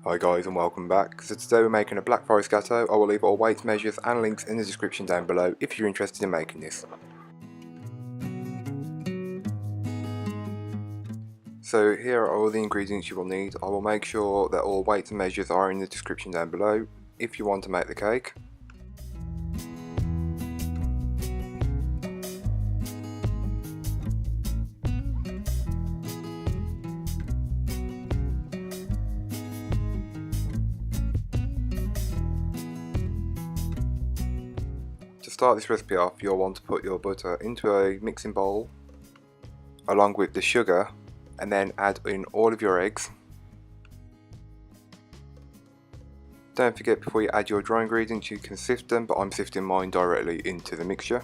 Hi guys and welcome back. So today we're making a Black Forest Gâteau. I will leave all weight measures and links in the description down below if you're interested in making this. So here are all the ingredients you will need. I will make sure that all weights and measures are in the description down below if you want to make the cake. To start this recipe off, you'll want to put your butter into a mixing bowl along with the sugar, and then add in all of your eggs. Don't forget, before you add your dry ingredients you can sift them, but I'm sifting mine directly into the mixture.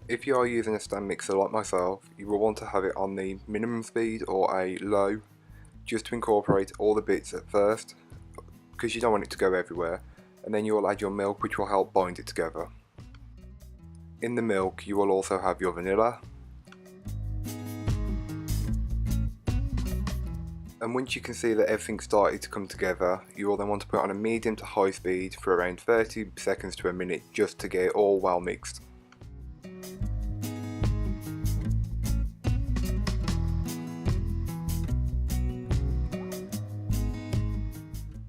If you are using a stand mixer like myself, you will want to have it on the minimum speed or a low, just to incorporate all the bits at first, because you don't want it to go everywhere, and then you will add your milk, which will help bind it together. In the milk you will also have your vanilla, and once you can see that everything's started to come together, you will then want to put it on a medium to high speed for around 30 seconds to a minute, just to get it all well mixed.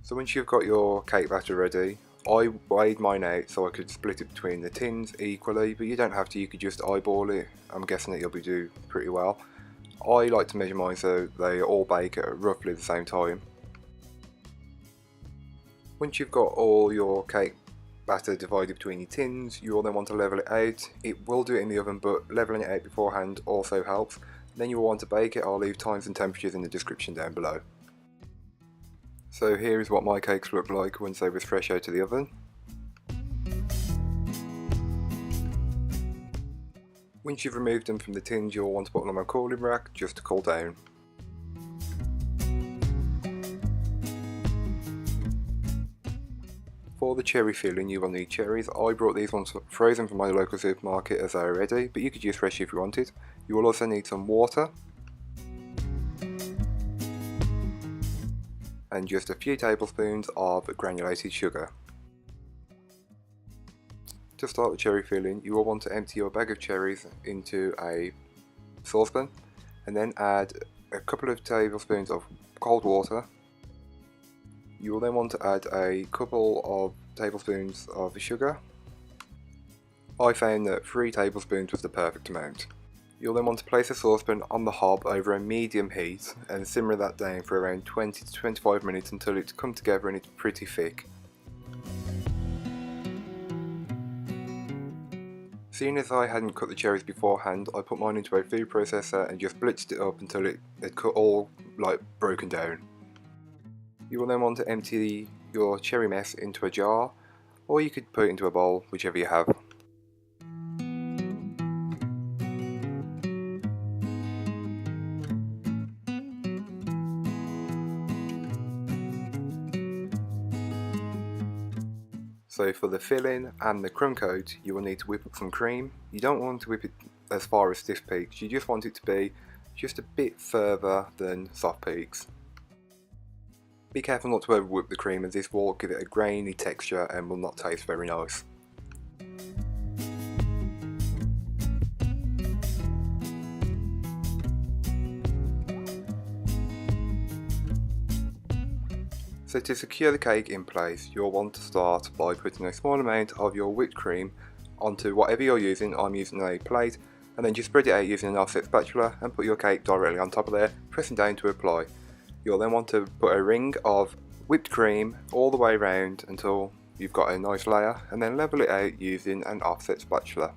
So once you've got your cake batter ready, I weighed mine out so I could split it between the tins equally, but you don't have to, you could just eyeball it. I'm guessing that you'll be do pretty well. I like to measure mine so they all bake at roughly the same time. Once you've got all your cake batter divided between your tins, you will then want to level it out. It will do it in the oven, but leveling it out beforehand also helps. Then you will want to bake it. I'll leave times and temperatures in the description down below. So here is what my cakes look like once they were fresh out of the oven. Once you've removed them from the tins, you'll want to put them on a cooling rack just to cool down. For the cherry filling you will need cherries. I brought these ones frozen from my local supermarket as they are ready, but you could use fresh if you wanted. You will also need some water, and just a few tablespoons of granulated sugar. To start the cherry filling, you will want to empty your bag of cherries into a saucepan and then add a couple of tablespoons of cold water. You will then want to add a couple of tablespoons of sugar. I found that 3 tablespoons was the perfect amount. You'll then want to place a saucepan on the hob over a medium heat and simmer that down for around 20 to 25 minutes until it's come together and it's pretty thick. Seeing as I hadn't cut the cherries beforehand, I put mine into a food processor and just blitzed it up until it cut all broken down. You will then want to empty your cherry mess into a jar, or you could put it into a bowl, whichever you have. So for the filling and the crumb coat, you will need to whip up some cream. You don't want to whip it as far as stiff peaks, you just want it to be just a bit further than soft peaks. Be careful not to over whip the cream, as this will give it a grainy texture and will not taste very nice. So to secure the cake in place, you'll want to start by putting a small amount of your whipped cream onto whatever you're using. I'm using a plate, and then just spread it out using an offset spatula and put your cake directly on top of there, pressing down to apply. You'll then want to put a ring of whipped cream all the way around until you've got a nice layer, and then level it out using an offset spatula.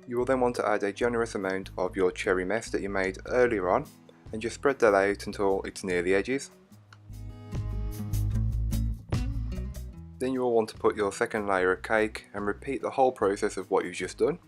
You will then want to add a generous amount of your cherry mess that you made earlier on, and just spread that out until it's near the edges. Then you will want to put your second layer of cake and repeat the whole process of what you've just done.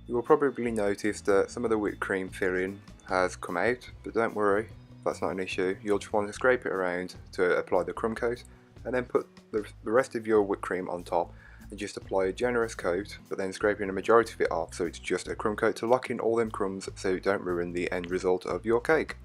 You will probably notice that some of the whipped cream filling has come out, but don't worry, that's not an issue. You'll just want to scrape it around to apply the crumb coat, and then put the rest of your whipped cream on top and just apply a generous coat, but then scraping a majority of it off so it's just a crumb coat to lock in all them crumbs so it don't ruin the end result of your cake.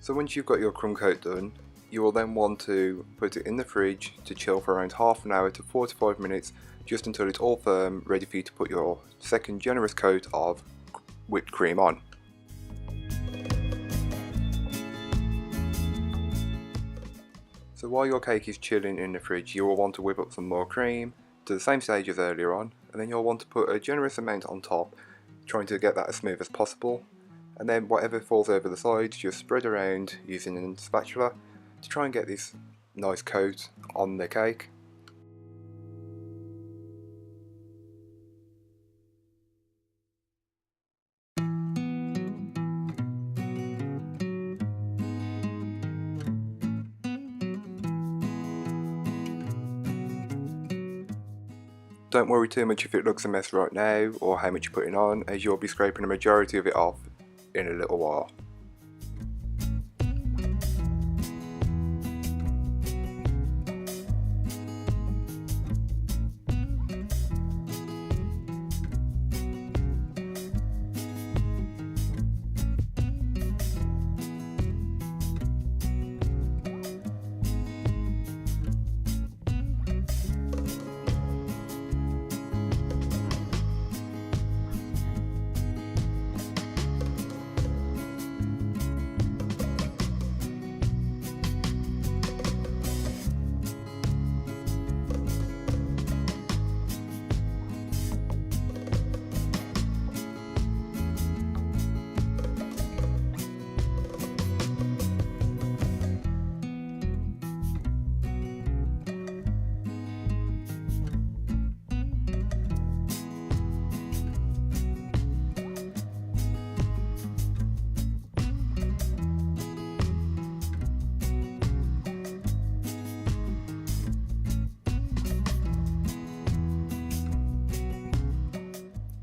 So once you've got your crumb coat done, you will then want to put it in the fridge to chill for around half an hour to 45 minutes, just until it's all firm, ready for you to put your second generous coat of whipped cream on. So while your cake is chilling in the fridge, you will want to whip up some more cream to the same stage as earlier on, and then you'll want to put a generous amount on top, trying to get that as smooth as possible. And then whatever falls over the sides, just spread around using a spatula to try and get this nice coat on the cake. Don't worry too much if it looks a mess right now or how much you're putting on, as you'll be scraping a majority of it off in a little while.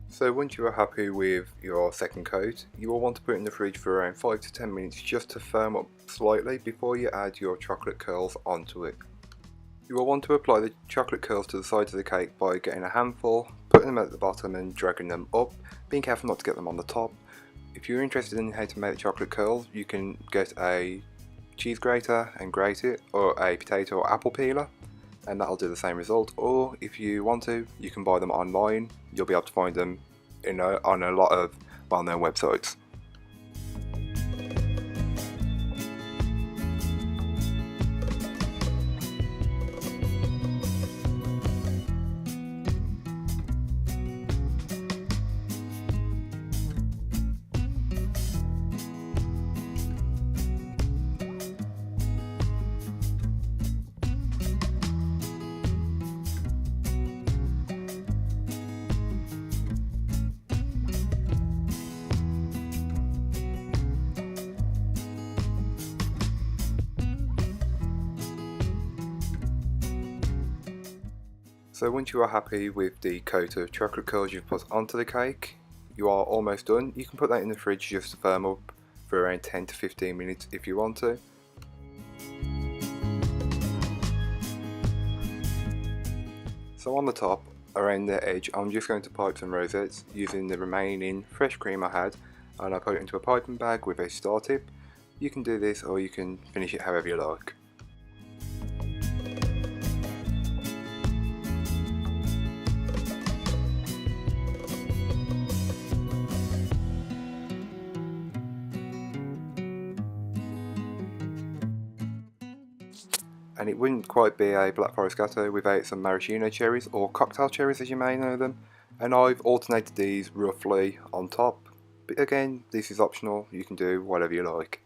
So once you are happy with your second coat, you will want to put it in the fridge for around 5 to 10 minutes just to firm up slightly before you add your chocolate curls onto it. You will want to apply the chocolate curls to the sides of the cake by getting a handful, putting them at the bottom and dragging them up, being careful not to get them on the top. If you're interested in how to make the chocolate curls, you can get a cheese grater and grate it, or a potato or apple peeler, and that'll do the same result. Or if you want to, you can buy them online. You'll be able to find them on a lot of well-known websites. So once you are happy with the coat of chocolate curls you've put onto the cake, you are almost done. You can put that in the fridge just to firm up for around 10 to 15 minutes if you want to. So on the top, around the edge, I'm just going to pipe some rosettes using the remaining fresh cream I had, and I put it into a piping bag with a star tip. You can do this or you can finish it however you like. And it wouldn't quite be a Black Forest Gâteau without some maraschino cherries, or cocktail cherries as you may know them. and I've alternated these roughly on top, but again, this is optional, you can do whatever you like.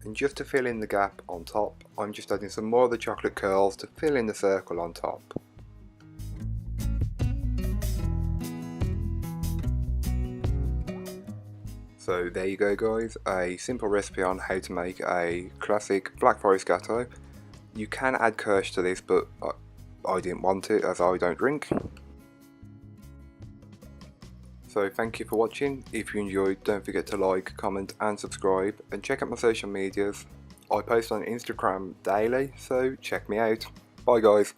And just to fill in the gap on top, I'm just adding some more of the chocolate curls to fill in the circle on top. So there you go guys, a simple recipe on how to make a classic Black Forest Gâteau. You can add kirsch to this, but I didn't want it as I don't drink. So thank you for watching. If you enjoyed, don't forget to like, comment and subscribe, and check out my social medias. I post on Instagram daily, so check me out. Bye guys.